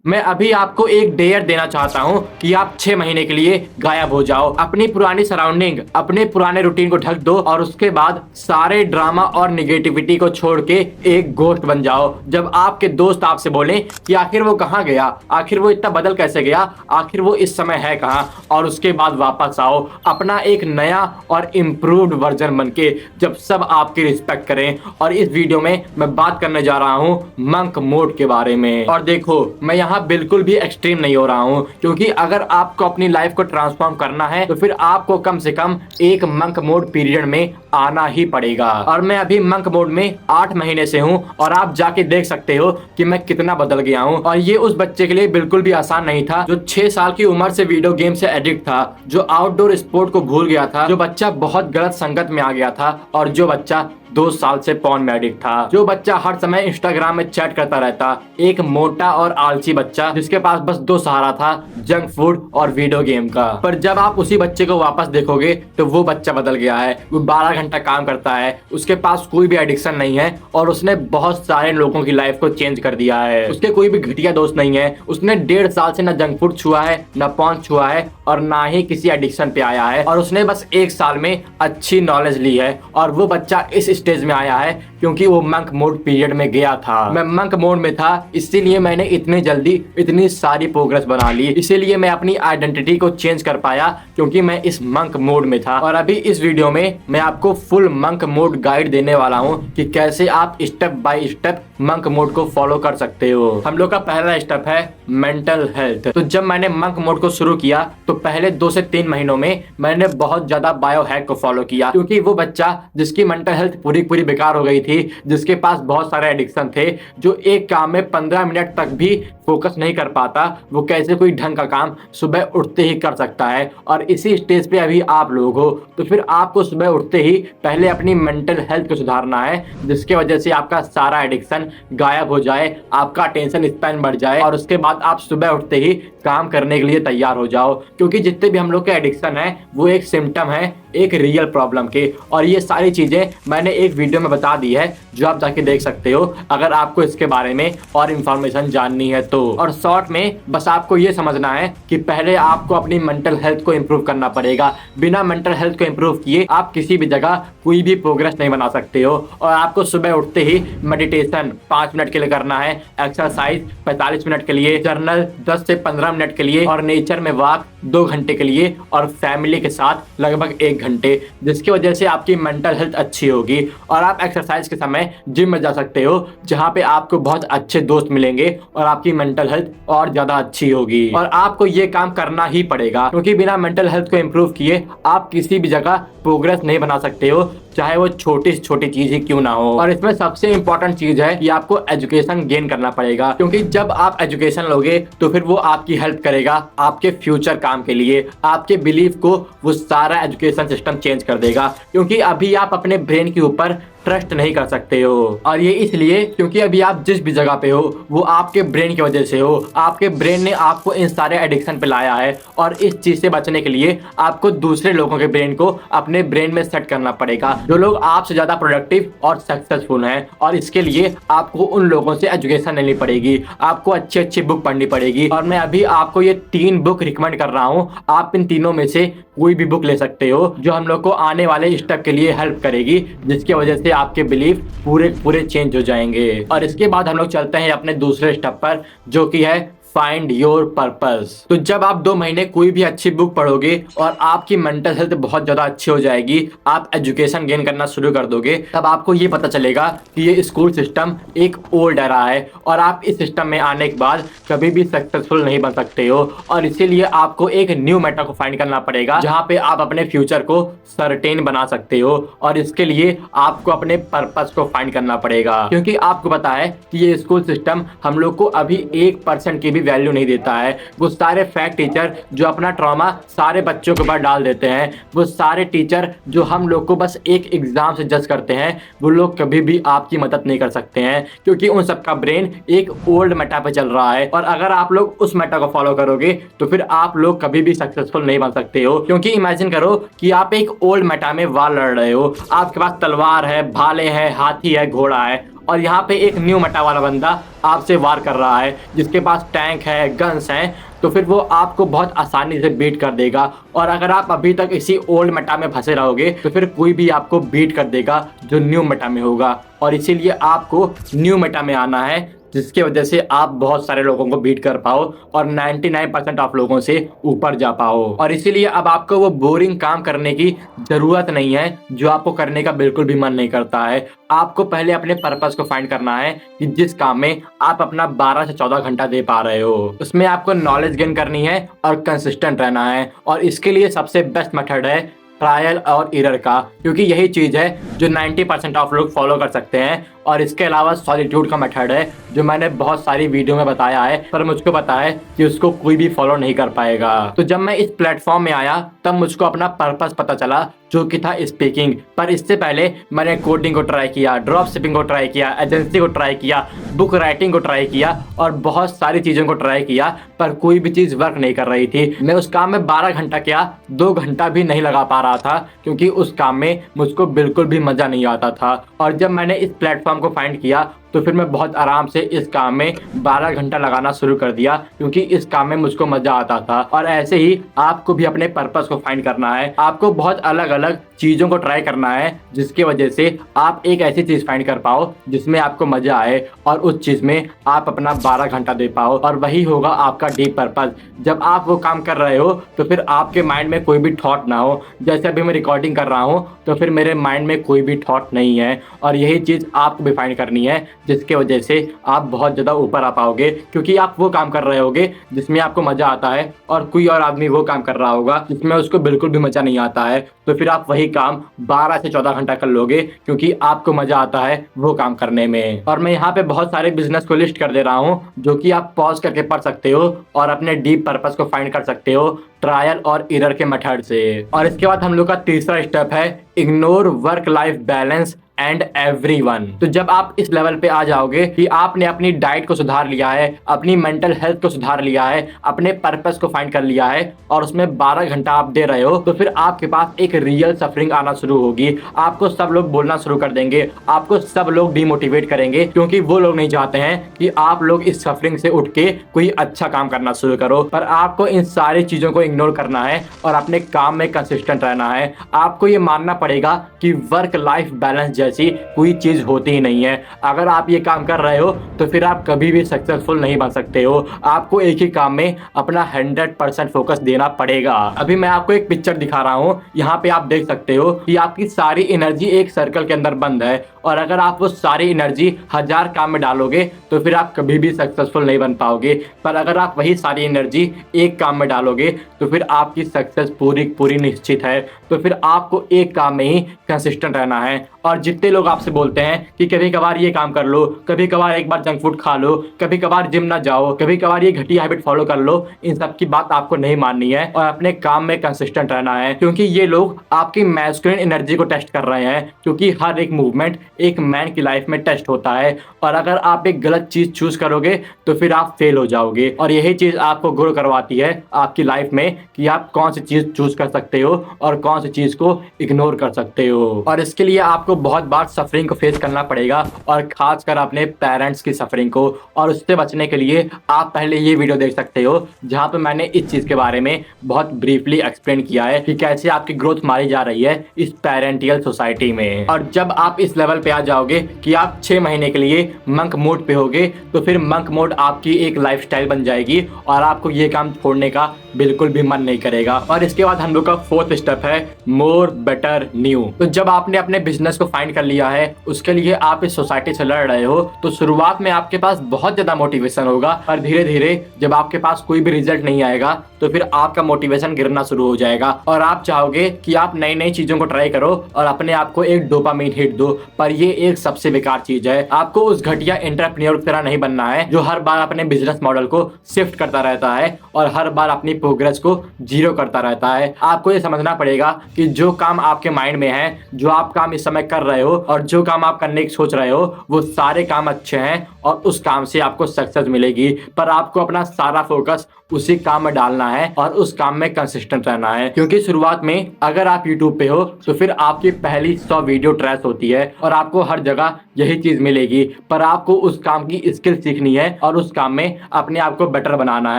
मैं अभी आपको एक डेयर देना चाहता हूँ कि आप 6 महीने के लिए गायब हो जाओ, अपनी पुरानी सराउंडिंग, अपने पुराने रूटीन को ढक दो और उसके बाद सारे ड्रामा और निगेटिविटी को छोड़ के एक घोस्ट बन जाओ। जब आपके दोस्त आपसे बोलें कि आखिर वो कहाँ गया, आखिर वो इतना बदल कैसे गया, आखिर वो इस समय है कहाँ, और उसके बाद वापस आओ अपना एक नया और इम्प्रूव्ड वर्जन बन के, जब सब आपकी रिस्पेक्ट करें। और इस वीडियो में मैं बात करने जा रहा हूँ मंक मोड के बारे में। और देखो, मैं यहाँ बिल्कुल भी एक्सट्रीम नहीं हो रहा हूँ, क्योंकि अगर आपको अपनी लाइफ को ट्रांसफॉर्म करना है तो फिर आपको कम से कम एक मंक मोड पीरियड में आना ही पड़ेगा। और मैं अभी मंक मोड में 8 महीने से हूँ और आप जाके देख सकते हो कि मैं कितना बदल गया हूँ। और ये उस बच्चे के लिए बिल्कुल भी आसान नहीं था जो 6 साल की उम्र से वीडियो गेम से एडिक्ट था, जो आउटडोर स्पोर्ट को भूल गया था, जो बच्चा बहुत गलत संगत में आ गया था, और जो बच्चा 2 साल से पॉर्न में एडिक्ट था, जो बच्चा हर समय इंस्टाग्राम में चैट करता रहता, एक मोटा और आलसी बच्चा जिसके पास बस 2 सहारा था, जंक फूड और वीडियो गेम का। पर जब आप उसी बच्चे को वापस देखोगे तो वो बच्चा बदल गया है। वो 12 घंटा काम करता है, उसके पास कोई भी एडिक्शन नहीं है और उसने बहुत सारे लोगों की लाइफ को चेंज कर दिया है। उसके कोई भी घटिया दोस्त नहीं है। उसने 1.5 साल से न जंक फूड छुआ है, न पॉर्न छुआ है और ना ही किसी एडिक्शन पे आया है। और उसने बस 1 साल में अच्छी नॉलेज ली है और वो बच्चा इस स्टेज में आया है क्योंकि वो मंक मोड पीरियड में गया था। मैं मंक मोड में था, इसीलिए मैंने इतनी जल्दी इतनी सारी प्रोग्रेस बना ली, इसीलिए मैं अपनी आइडेंटिटी को चेंज कर पाया, क्योंकि मैं इस मंक मोड में था। और अभी इस वीडियो में मैं आपको फुल मंक मोड गाइड देने वाला हूँ कि कैसे आप step by step monk mode को फॉलो कर सकते हो। हम लोग का पहला स्टेप है मेंटल हेल्थ। तो जब मैंने मंक मोड को शुरू किया तो पहले 2 से 3 महीनों में मैंने बहुत ज्यादा बायो हैक को फॉलो किया, क्योंकि वो बच्चा जिसकी मेंटल हेल्थ पूरी बेकार हो गई थी, जिसके पास बहुत सारे एडिक्शन थे, जो एक काम में 15 मिनट तक भी फोकस नहीं कर पाता, वो कैसे कोई ढंग का काम सुबह उठते ही कर सकता है। और इसी स्टेज पे अभी आप लोग हो, तो फिर आपको सुबह उठते ही पहले अपनी मेंटल हेल्थ को सुधारना है, जिसके वजह से आपका सारा एडिक्शन गायब हो जाए, आपका अटेंशन स्पैन बढ़ जाए और उसके बाद आप सुबह उठते ही काम करने के लिए तैयार हो जाओ। क्योंकि जितने भी हम लोग के एडिक्शन है वो एक सिम्टम है एक रियल प्रॉब्लम के, और ये सारी चीजें मैंने एक वीडियो में बता दी है जो आप जाके देख सकते हो अगर आपको इसके बारे में और इंफॉर्मेशन जाननी है तो। और शॉर्ट में बस आपको ये समझना है कि पहले आपको अपनी मेंटल हेल्थ को इंप्रूव करना पड़ेगा। बिना मेंटल हेल्थ को इंप्रूव किए आप किसी भी जगह कोई भी प्रोग्रेस नहीं बना सकते हो। और आपको सुबह उठते ही मेडिटेशन 5 मिनट के लिए करना है, एक्सरसाइज 45 मिनट के लिए, जर्नल 10 से 15 मिनट के लिए, और नेचर में वॉक 2 घंटे के लिए, और फैमिली के साथ लगभग 1 घंटे, जिसकी वजह से आपकी मेंटल हेल्थ अच्छी होगी। और आप एक्सरसाइज के समय जिम में जा सकते हो, जहां पे आपको बहुत अच्छे दोस्त मिलेंगे और आपकी मेंटल हेल्थ और ज्यादा अच्छी होगी। और आपको ये काम करना ही पड़ेगा, क्योंकि बिना मेंटल हेल्थ को इंप्रूव किए आप किसी भी जगह प्रोग्रेस नहीं बना सकते हो, चाहे वो छोटी से छोटी चीज ही क्यों ना हो। और इसमें सबसे इंपॉर्टेंट चीज है कि आपको एजुकेशन गेन करना पड़ेगा, क्योंकि जब आप एजुकेशन लोगे तो फिर वो आपकी हेल्प करेगा आपके फ्यूचर काम के लिए। आपके बिलीफ को वो सारा एजुकेशन सिस्टम चेंज कर देगा, क्योंकि अभी आप अपने ब्रेन के ऊपर ट्रस्ट नहीं कर सकते हो। और ये इसलिए क्योंकि अभी आप जिस भी जगह पे हो वो आपके ब्रेन की वजह से हो। आपके ब्रेन ने आपको इन सारे एडिक्शन पे लाया है, और इस चीज से बचने के लिए आपको दूसरे लोगों के ब्रेन को अपने ब्रेन में सेट करना पड़ेगा, जो लोग आपसे ज्यादा प्रोडक्टिव और सक्सेसफुल हैं। और इसके लिए आपको उन लोगों से एजुकेशन लेनी पड़ेगी, आपको अच्छी अच्छी बुक पढ़नी पड़ेगी। और मैं अभी आपको ये 3 बुक रिकमेंड कर रहा हूँ, आप इन तीनों में से कोई भी बुक ले सकते हो, जो हम लोग को आने वाले स्टेप के लिए हेल्प करेगी, जिसकी वजह से आपके बिलीफ पूरे चेंज हो जाएंगे। और इसके बाद हम लोग चलते हैं अपने दूसरे स्टेप पर, जो कि है फाइंड योर पर्पस। तो जब आप 2 महीने कोई भी अच्छी बुक पढ़ोगे और आपकी मेंटल हेल्थ बहुत ज्यादा अच्छी हो जाएगी, आप एजुकेशन गेन करना शुरू कर दोगे, तब आपको ये पता चलेगा कि ये स्कूल सिस्टम एक ओल्ड एरा है और आप इस सिस्टम में आने के बाद कभी भी सक्सेसफुल नहीं बन सकते हो। और इसीलिए आपको एक न्यू मेटा को फाइंड करना पड़ेगा, जहाँ पे आप अपने फ्यूचर को सर्टेन बना सकते हो। और इसके लिए आपको अपने पर्पस को फाइंड करना पड़ेगा, क्योंकि आपको पता है कि ये स्कूल सिस्टम हम लोग को अभी 1% की भी वैल्यू नहीं देता है। वो सारे फैक्ट टीचर जो अपना ट्रॉमा सारे बच्चों के ऊपर डाल देते हैं, वो सारे टीचर जो हम लोग को बस एक एग्जाम से जज करते हैं, वो लोग कभी भी आपकी मदद नहीं कर सकते हैं, क्योंकि उन सबका ब्रेन एक ओल्ड मेटा पे चल रहा है। और अगर आप लोग उस मेटा को फॉलो करोगे तो फिर आप लोग कभी भी सक्सेसफुल नहीं बन सकते हो। क्योंकि इमेजिन करो कि आप एक ओल्ड मेटा में वार लड़ रहे हो, आपके पास तलवार है, भाले हैं, हाथी है, घोड़ा है, और यहाँ पे एक न्यू मटा वाला बंदा आपसे वार कर रहा है जिसके पास टैंक है, गन्स हैं, तो फिर वो आपको बहुत आसानी से बीट कर देगा। और अगर आप अभी तक इसी ओल्ड मेटा में फंसे रहोगे तो फिर कोई भी आपको बीट कर देगा जो न्यू मेटा में होगा। और इसीलिए आपको न्यू मेटा में आना है जिसकी वजह से आप बहुत सारे लोगों को बीट कर पाओ और 99% ऑफ लोगों से ऊपर जा पाओ। और इसीलिए अब आपको वो बोरिंग काम करने की जरूरत नहीं है जो आपको करने का बिल्कुल भी मन नहीं करता है। आपको पहले अपने पर्पस को फाइंड करना है कि जिस काम में आप अपना 12 से 14 घंटा दे पा रहे हो उसमें आपको नॉलेज गेन करनी है और कंसिस्टेंट रहना है। और इसके लिए सबसे बेस्ट मेथड है ट्रायल और एरर का, क्योंकि यही चीज़ है जो 90% ऑफ लोग फॉलो कर सकते हैं। और इसके अलावा सॉलिट्यूड का मेथड है जो मैंने बहुत सारी वीडियो में बताया है, पर मुझको पता है कि उसको कोई भी फॉलो नहीं कर पाएगा। तो जब मैं इस प्लेटफॉर्म में आया तब मुझको अपना पर्पस पता चला जो कि था स्पीकिंग। पर इससे पहले मैंने कोडिंग को ट्राई किया, ड्रॉप शिपिंग को ट्राई किया, एजेंसी को ट्राई किया, बुक राइटिंग को ट्राई किया और बहुत सारी चीज़ों को ट्राई किया, पर कोई भी चीज़ वर्क नहीं कर रही थी। मैं उस काम में 12 घंटा क्या 2 घंटा भी नहीं लगा पा रहा था, क्योंकि उस काम में मुझको बिल्कुल भी मज़ा नहीं आता था। और जब मैंने इस प्लेटफॉर्म को फाइंड किया तो फिर मैं बहुत आराम से इस काम में 12 घंटा लगाना शुरू कर दिया, क्योंकि इस काम में मुझको मजा आता था। और ऐसे ही आपको भी अपने पर्पस को फाइंड करना है। आपको बहुत अलग अलग चीज़ों को ट्राई करना है जिसकी वजह से आप एक ऐसी चीज़ फाइंड कर पाओ जिसमें आपको मजा आए और उस चीज़ में आप अपना 12 घंटा दे पाओ, और वही होगा आपका डीप पर्पस। जब आप वो काम कर रहे हो तो फिर आपके माइंड में कोई भी थॉट ना हो। जैसे अभी मैं रिकॉर्डिंग कर रहा हूँ तो फिर मेरे माइंड में कोई भी थॉट नहीं है, और यही चीज़ आपको भी फाइंड करनी है जिसके वजह से आप बहुत ज़्यादा ऊपर आ पाओगे, क्योंकि आप वो काम कर रहे होगे जिसमें आपको मज़ा आता है और कोई और आदमी वो काम कर रहा होगा जिसमें उसको बिल्कुल भी मज़ा नहीं आता है। तो फिर आप वही काम 12 से 14 घंटा कर लोगे, क्योंकि आपको मज़ा आता है वो काम करने में। और मैं यहाँ पे बहुत सारे बिजनेस को लिस्ट कर दे रहा हूँ जो कि आप पॉज करके पढ़ सकते हो और अपने डीप पर्पस को फाइंड कर सकते हो ट्रायल और एरर के मेथड से। और इसके बाद हम लोग का तीसरा स्टेप है ignore work life balance and everyone. तो जब आप इस लेवल पे आ जाओगे कि आपने अपनी डाइट को सुधार लिया है, अपनी मेंटल हेल्थ को सुधार लिया है, अपने पर्पस को फाइंड कर लिया है और उसमें 12 घंटा आप दे रहे हो, तो फिर आपके पास एक रियल सफरिंग आना शुरू होगी। आपको सब लोग बोलना शुरू कर देंगे, आपको सब लोग डिमोटिवेट करेंगे, क्योंकि वो लोग नहीं चाहते हैं कि आप लोग इस सफरिंग से उठ के कोई अच्छा काम करना शुरू करो। पर आपको इन सारी चीजों को इग्नोर करना है और अपने काम में कंसिस्टेंट रहना है। आपको ये मानना पड़ेगा कि वर्क लाइफ बैलेंस जैसी कोई चीज होती ही नहीं है। अगर आप ये काम कर रहे हो तो फिर आप कभी भी सक्सेसफुल नहीं बन सकते हो। आपको एक ही काम में अपना 100% फोकस देना पड़ेगा। अभी मैं आपको एक पिक्चर दिखा रहा हूँ, यहाँ पे आप देख सकते हो कि आपकी सारी एनर्जी एक सर्कल के अंदर बंद है, और अगर आप वो सारी एनर्जी 1000 काम में डालोगे तो फिर आप कभी भी सक्सेसफुल नहीं बन पाओगे। पर अगर आप वही सारी एनर्जी एक काम में डालोगे तो फिर आपकी सक्सेस पूरी पूरी निश्चित है। तो फिर आपको एक काम में ही कंसिस्टेंट रहना है। और जितने लोग आपसे बोलते हैं कि कभी कभार ये काम कर लो, कभी कभार एक बार जंक फूड खा लो, कभी कभार जिम ना जाओ, कभी कभार ये घटिया हैबिट फॉलो कर लो, इन सब की बात आपको नहीं माननी है और अपने काम में कंसिस्टेंट रहना है, क्योंकि ये लोग आपकी मैस्कुलिन एनर्जी को टेस्ट कर रहे हैं। क्योंकि हर एक मूवमेंट एक मैन की लाइफ में टेस्ट होता है, और अगर आप एक गलत चीज चूज करोगे तो फिर आप फेल हो जाओगे। और यही चीज आपको ग्रो करवाती है आपकी लाइफ में कि आप कौन सी चीज चूज कर सकते हो और कौन सी चीज को इग्नोर कर सकते हो। और इसके लिए आपको बहुत बार सफरिंग को फेस करना पड़ेगा, और खासकर अपने पेरेंट्स की सफरिंग को। और उससे बचने के लिए आप पहले ये वीडियो देख सकते हो जहां पे मैंने इस चीज के बारे में बहुत ब्रीफली एक्सप्लेन किया है कि कैसे आपकी ग्रोथ मारी जा रही है इस पेरेंटियल सोसाइटी में। और जब आप इस लेवल पे आ जाओगे कि आप 6 महीने के लिए मंक मोड पे होगे तो फिर मंक मोड आपकी एक लाइफस्टाइल बन जाएगी और आपको ये काम छोड़ने का बिल्कुल भी मन नहीं करेगा। और इसके बाद हम लोग का 4th स्टेप है मोर बेटर न्यू। तो जब आपने अपने बिजनेस को फाइंड कर लिया है, उसके लिए आप इस सोसाइटी से लड़ रहे हो, तो शुरुआत में आपके पास बहुत ज्यादा मोटिवेशन होगा, और धीरे धीरे जब आपके पास कोई भी रिजल्ट नहीं आएगा तो फिर आपका मोटिवेशन गिरना शुरू हो जाएगा और आप चाहोगे कि आप नई नई चीजों को ट्राई करो और अपने आप को एक डोपामिन हिट दो। पर ये एक सबसे बेकार चीज है। आपको उस घटिया एंटरप्रेन्योर की तरह नहीं बनना है जो हर बार अपने बिजनेस मॉडल को शिफ्ट करता रहता है और हर बार अपनी प्रोग्रेस को जीरो करता रहता है। आपको ये समझना पड़ेगा कि जो काम आपके माइंड में है, जो आप काम इस समय कर रहे हो और जो काम आप करने की सोच रहे हो वो सारे काम अच्छे हैं और उस काम से आपको सक्सेस मिलेगी। पर आपको अपना सारा फोकस उसी काम में डालना है और उस काम में कंसिस्टेंट रहना है, क्योंकि शुरुआत में अगर आप यूट्यूब पे हो तो फिर आपकी पहली 100 वीडियो ट्रैश होती है और आपको हर जगह यही चीज मिलेगी। पर आपको उस काम की स्किल सीखनी है और उस काम में अपने आप को बेटर बनाना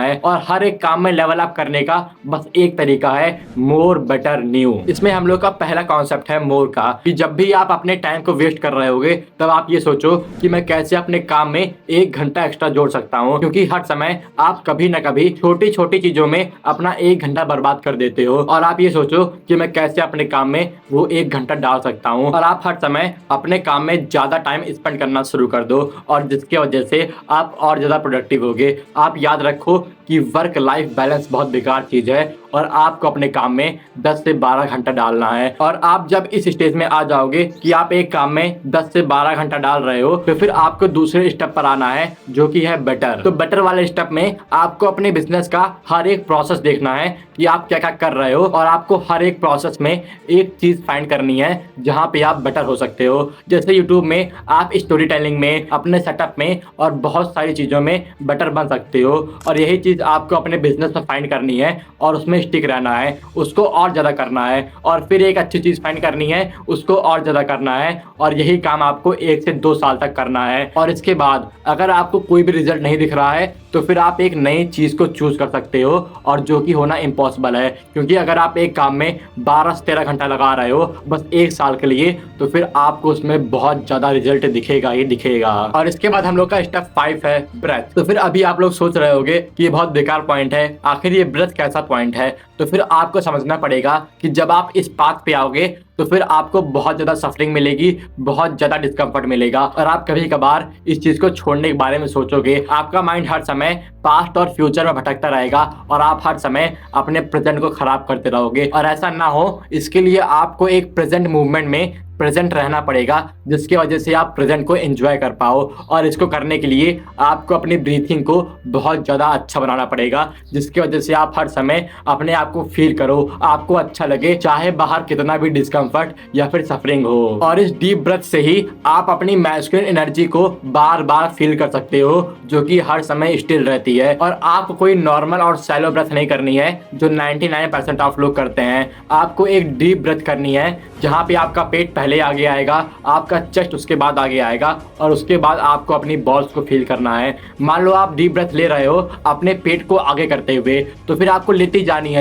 है। और हर एक काम में लेवल अप करने का बस एक तरीका है, मोर बेटर न्यू। इसमें हम लोग का पहला कॉन्सेप्ट है मोर का, कि जब भी आप अपने टाइम को वेस्ट कर रहे होगे तब आप ये सोचो कि मैं कैसे अपने काम में 1 घंटा एक्स्ट्रा जोड़ सकता हूँ, क्योंकि हर समय आप कभी ना कभी छोटी छोटी चीजों में अपना 1 घंटा बर्बाद कर देते हो। और आप ये सोचो कि मैं कैसे अपने काम में वो 1 घंटा डाल सकता हूँ, और आप हर समय अपने काम में ज्यादा टाइम स्पेंड करना शुरू कर दो, और जिसके वजह से आप और ज्यादा प्रोडक्टिव होगे। आप याद रखो कि वर्क लाइफ बैलेंस बहुत बेकार चीज है और आपको अपने काम में 10 से 12 घंटा डालना है। और आप जब इस स्टेज में आ जाओगे कि आप एक काम में 10 से 12 घंटा डाल रहे हो, तो फिर आपको दूसरे स्टेप पर आना है जो कि है बेटर। तो बेटर वाले स्टेप में आपको अपने बिजनेस का हर एक प्रोसेस देखना है कि आप क्या क्या कर रहे हो, और आपको हर एक प्रोसेस में एक चीज फाइंड करनी है जहाँ पे आप बेटर हो सकते हो। जैसे यूट्यूब में आप स्टोरी टेलिंग में, अपने सेटअप में और बहुत सारी चीजों में बेटर बन सकते हो, और यही चीज आपको अपने बिजनेस में फाइंड करनी है और उसमें स्टिक रहना है, उसको और ज्यादा करना है, और फिर एक अच्छी चीज फाइंड करनी है, उसको और ज्यादा करना है, और यही काम आपको 1 से 2 साल तक करना है। और इसके बाद अगर आपको कोई भी रिजल्ट नहीं दिख रहा है तो फिर आप एक नई चीज को चूज कर सकते हो, और जो कि होना इम्पॉसिबल है, क्योंकि अगर आप एक काम में 12 से 13 घंटा लगा रहे हो बस 1 साल के लिए, तो फिर आपको उसमें बहुत ज्यादा रिजल्ट दिखेगा ही दिखेगा। और इसके बाद हम लोग का स्टेप 5 है ब्रेथ। तो फिर अभी आप लोग सोच रहे होगे कि ये बहुत बेकार पॉइंट है, आखिर ये ब्रेथ कैसा पॉइंट है। तो फिर आपको समझना पड़ेगा कि जब आप इस पाथ पे आओगे तो फिर आपको बहुत ज्यादा सफरिंग मिलेगी, बहुत ज्यादा डिस्कम्फर्ट मिलेगा, और आप कभी कभार इस चीज को छोड़ने के बारे में सोचोगे। आपका माइंड हर समय पास्ट और फ्यूचर में भटकता रहेगा और आप हर समय अपने प्रेजेंट को खराब करते रहोगे। और ऐसा ना हो, इसके लिए आपको एक प्रेजेंट मूवमेंट में प्रेजेंट रहना पड़ेगा, जिसकी वजह से आप प्रेजेंट को एंजॉय कर पाओ। और इसको करने के लिए आपको अपनी ब्रीथिंग को बहुत ज़्यादा अच्छा बनाना पड़ेगा, जिसकी वजह से आप हर समय अपने आप को फील करो, आपको अच्छा लगे, चाहे बाहर कितना भी डिस्कम्फर्ट या फिर सफरिंग हो। और इस डीप ब्रेथ से ही आप अपनी मैस्कुलिन एनर्जी को बार बार फील कर सकते हो, जो कि हर समय स्टिल रहती है। और आपको कोई नॉर्मल और सैलो ब्रेथ नहीं करनी है जो 99% ऑफ लोग करते हैं। आपको एक डीप ब्रेथ करनी है जहाँ पे आपका पेट पहले आगे आएगा, आपका चेस्ट उसके बाद आगे आएगा, और उसके बाद आपको अपनी बॉल्स को फील करना है। मान लो आप डीप ब्रेथ ले रहे हो अपने पेट को आगे करते हुए, तो फिर आपको लेती जानी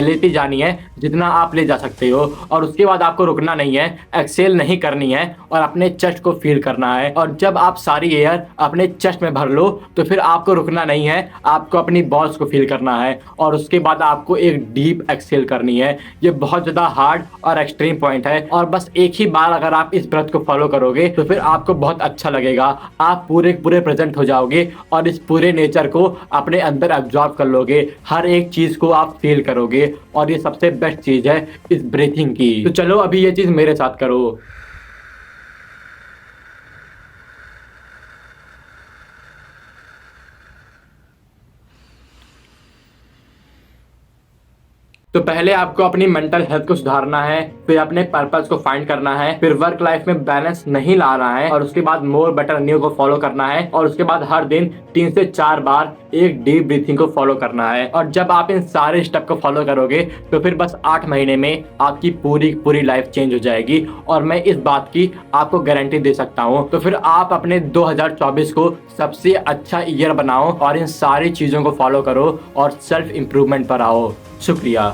है जितना आप ले जा सकते हो, और उसके बाद आपको रुकना नहीं है, एक्सेल नहीं करनी है, और अपने चेस्ट को फील करना है। और जब आप सारी एयर अपने चेस्ट में भर लो तो फिर आपको रुकना नहीं है, आपको अपनी बॉल्स को फील करना है, और उसके बाद आपको एक डीप एक्सेल करनी है। ये बहुत ज़्यादा हार्ड और एक्सट्रीम पॉइंट है, और बस एक ही बार अगर आप इस ब्रेथ को फॉलो करोगे तो फिर आपको बहुत अच्छा लगेगा। आप पूरे प्रेजेंट हो जाओगे और इस पूरे नेचर को अपने अंदर एब्जॉर्ब कर लोगे, हर एक चीज को आप फील करोगे, और ये सबसे बेस्ट चीज है इस ब्रीथिंग की। तो चलो अभी ये चीज मेरे साथ करो। तो पहले आपको अपनी मेंटल हेल्थ को सुधारना है, फिर अपने पर्पस को फाइंड करना है, फिर वर्क लाइफ में बैलेंस नहीं लाना है, और उसके बाद मोर बेटर न्यू को फॉलो करना है, और उसके बाद हर दिन 3 से 4 बार एक डीप ब्रीथिंग को फॉलो करना है। और जब आप इन सारे स्टेप को फॉलो करोगे तो फिर बस 8 महीने में आपकी पूरी लाइफ चेंज हो जाएगी, और मैं इस बात की आपको गारंटी दे सकता हूँ। तो फिर आप अपने 2024 को सबसे अच्छा ईयर बनाओ और इन सारी चीजों को फॉलो करो और सेल्फ इंप्रूवमेंट पर आओ। शुक्रिया।